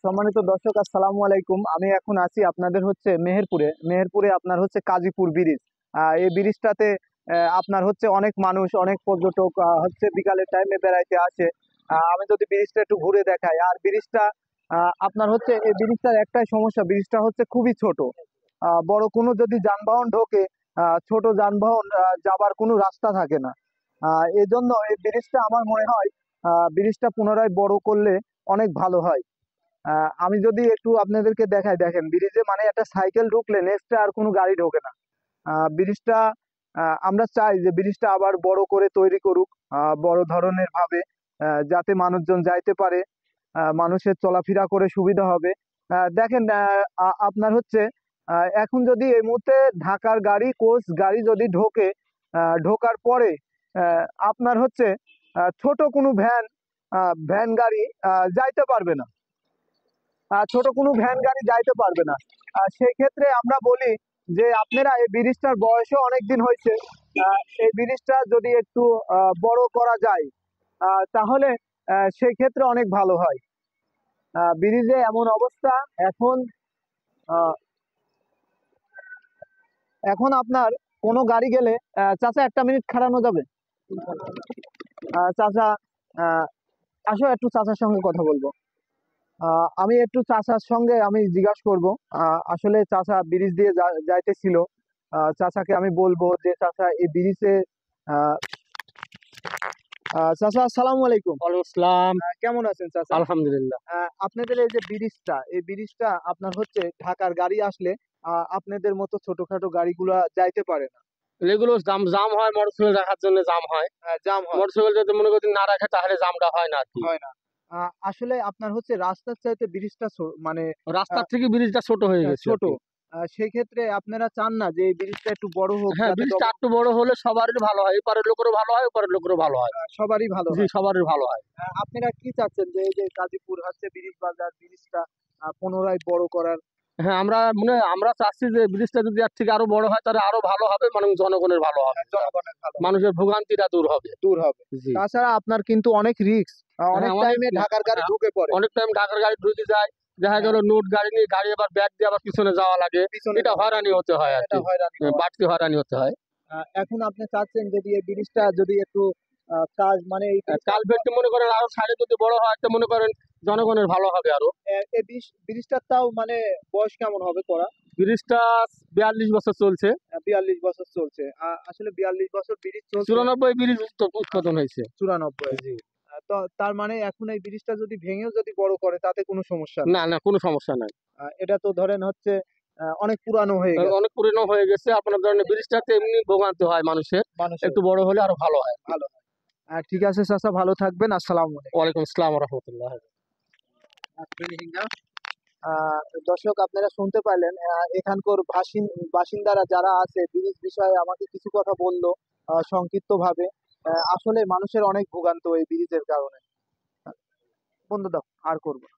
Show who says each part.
Speaker 1: সম্মানিত দর্শক, আসসালামু আলাইকুম। আমি এখন আছি আপনাদের হচ্ছে মেহেরপুরে আপনার হচ্ছে কাজীপুর ব্রিজ। এই ব্রিজটাতে আপনার হচ্ছে অনেক মানুষ, অনেক পর্যটক হচ্ছে বিকালের টাইমে বেড়াইতে আসে। আমি যদি ব্রিজটা একটু ঘুরে দেখাই, আর ব্রিজটা আপনার হচ্ছে এই ব্রিজটার একটাই সমস্যা, ব্রিজটা হচ্ছে খুবই ছোট। বড় কোনো যদি যানবাহন ঢোকে, ছোট যানবাহন যাবার কোনো রাস্তা থাকে না। এই জন্য এই ব্রিজটা আমার মনে হয় ব্রিজটা পুনরায় বড় করলে অনেক ভালো হয়। আমি যদি একটু আপনাদেরকে দেখাই, দেখেন ব্রিজে মানে একটা সাইকেল ঢুকলে নেক্সট আর কোনো গাড়ি ঢোকে না। ব্রিজটা আমরা চাই যে ব্রিজটা আবার বড় করে তৈরি করুক, বড় ধরনের ভাবে, যাতে মানুষজন যাইতে পারে, মানুষের চলাফেরা করে সুবিধা হবে। দেখেন আপনার হচ্ছে এখন যদি এই মুহূর্তে ঢাকার গাড়ি, কোচ গাড়ি যদি ঢোকে, ঢোকার পরে আপনার হচ্ছে ছোট কোনো ভ্যান গাড়ি যাইতে পারবে না। ছোট কোনো ভ্যান গাড়ি যাইতে পারবে না। সেই ক্ষেত্রে আমরা বলি যে আপনারা এই ব্রিজটার বয়সও অনেকদিন হয়েছে, এই ব্রিজটা যদি একটু বড় করা যায়, তাহলে সেই ক্ষেত্রে অনেক ভালো হয়। ব্রিজে এমন অবস্থা এখন, আহ, এখন আপনার কোনো গাড়ি গেলে, চাচা একটা মিনিট খাড়ানো যাবে? চাচা, আহ, আসো একটু চাচার সঙ্গে কথা বলবো। আমি একটু চাচার সঙ্গে আমি জিজ্ঞাসা করব। আসলে চাচা ব্রিজ দিয়ে যাইতেছিল। চাচাকে আমি বলবো যে চাচা এই ব্রিজে, আহ চাচা আসসালামু আলাইকুম।
Speaker 2: ওয়ালাইকুম আসসালাম।
Speaker 1: কেমন আছেন চাচা?
Speaker 2: আলহামদুলিল্লাহ।
Speaker 1: আপনাদের এই যে ব্রিজটা, এই ব্রিজটা আপনার হচ্ছে ঢাকার গাড়ি আসলে আপনাদের মতো ছোটখাটো গাড়িগুলা যাইতে পারে না।
Speaker 2: এগুলো জাম জাম হয়, মোটরসাইকেল রাখার জন্য জাম হয়।
Speaker 1: জাম হয়,
Speaker 2: মোটরসাইকেল যদি মনে করি না রাখে তাহলে জামটা হয় না আর কি।
Speaker 1: হয় না। আসলে আপনার হচ্ছে রাস্তার চাইতে ব্রিজটা মানে
Speaker 2: রাস্তার থেকে ব্রিজটা ছোট হয়ে গেছে আর
Speaker 1: ছোট।
Speaker 2: কি।
Speaker 1: সেই ক্ষেত্রে আপনারা চান না যে এই ব্রিজটা একটু বড় হোক,
Speaker 2: হ্যাঁ,
Speaker 1: যাতে
Speaker 2: ব্রিজটা একটু বড় হলে সবারই ভালো হয়, এপারের লোকেরও ভালো হয়, ওপারের লোকেরও ভালো হয়।
Speaker 1: সবারই ভালো
Speaker 2: জি,
Speaker 1: হয়।
Speaker 2: সবারই ভালো হয়।
Speaker 1: আপনারা কি চাচ্ছেন যে এই যে গাজীপুর হচ্ছে ব্রিজ বাজার ব্রিজটা পুনরায় বড় করার?
Speaker 2: হ্যাঁ, আমরা চাচ্ছি যে ব্রিজটা যদি এর থেকে আরো বড় হয় তাহলে আরো ভালো হবে, মানে জনগণের ভালো হবে,
Speaker 1: জনগণের ভালো,
Speaker 2: মানুষের ভোগান্তিটা দূর হবে।
Speaker 1: দূর হবে।
Speaker 2: জি।
Speaker 1: তাছাড়া আপনার কিন্তু অনেক রিস্ক, অনেক
Speaker 2: হ্যাঁ,
Speaker 1: টাইমে ঢাকার গাড়ি
Speaker 2: হ্যাঁ,
Speaker 1: ঢুকে পড়ে।
Speaker 2: অনেক টাইম ঢাকার গাড়ি ঢুকে যায়, দেখা গেল নোট গাড়ি নিয়ে গাড়ি আবার ব্যাগ দিয়ে আবার পিছনে যাওয়া লাগে।
Speaker 1: পিছনে
Speaker 2: এটা হয়রানি হতে হয় আর
Speaker 1: এটা
Speaker 2: কি,
Speaker 1: হয়রানি হওয়া।
Speaker 2: বাড়তি হয়রানি হতে হয়।
Speaker 1: এখন আপনি চাচ্ছেন যদি এই ব্রিজটা যদি একটু কাজ মানে এই
Speaker 2: কালভেটটা মনে করেন আরো সাইডে যদি বড় হয় তো মনে করেন জনগণের ভালো হবে আরো।
Speaker 1: এই ব্রিজটার তাও মানে বয়স কেমন হবে করা?
Speaker 2: ব্রিজটা 42 বছর চলছে।
Speaker 1: 42 বছর চলছে। আসলে 42 বছর ব্রিজ চলছে।
Speaker 2: 94 ব্রিজ উৎপাদন হয়েছে।
Speaker 1: 94।
Speaker 2: জি।
Speaker 1: তো তার মানে এখন এই ব্রিজটা যদি ভেঙেও যদি বড় করে তাতে কোনো সমস্যা নেই।
Speaker 2: না না, কোনো সমস্যা নাই।
Speaker 1: এটা তো ধরেন হচ্ছে অনেক পুরানো হয়ে গেছে।
Speaker 2: অনেক পুরনো হয়ে গেছে, আপনার ধরেন ব্রিজটাতে এমনি ভোগান্তি হয় মানুষের,
Speaker 1: মানুষের
Speaker 2: একটু বড় হলে আরো ভালো হয়।
Speaker 1: ভালো হয়। ঠিক আছে চাচা, ভালো থাকবেন। আসসালামু আলাইকুম।
Speaker 2: ওয়ালাইকুম আসসালাম ওয়া রাহমাতুল্লাহ।
Speaker 1: দর্শক, আপনারা শুনতে পাইলেন, এখানকার বাসিন্দারা যারা আছে ব্রিজ বিষয়ে আমাকে কিছু কথা বললো সংক্ষিপ্ত ভাবে। আসলে মানুষের অনেক ভোগান্ত এই ব্রিজের কারণে। বন্ধু দাও, আর করবো না।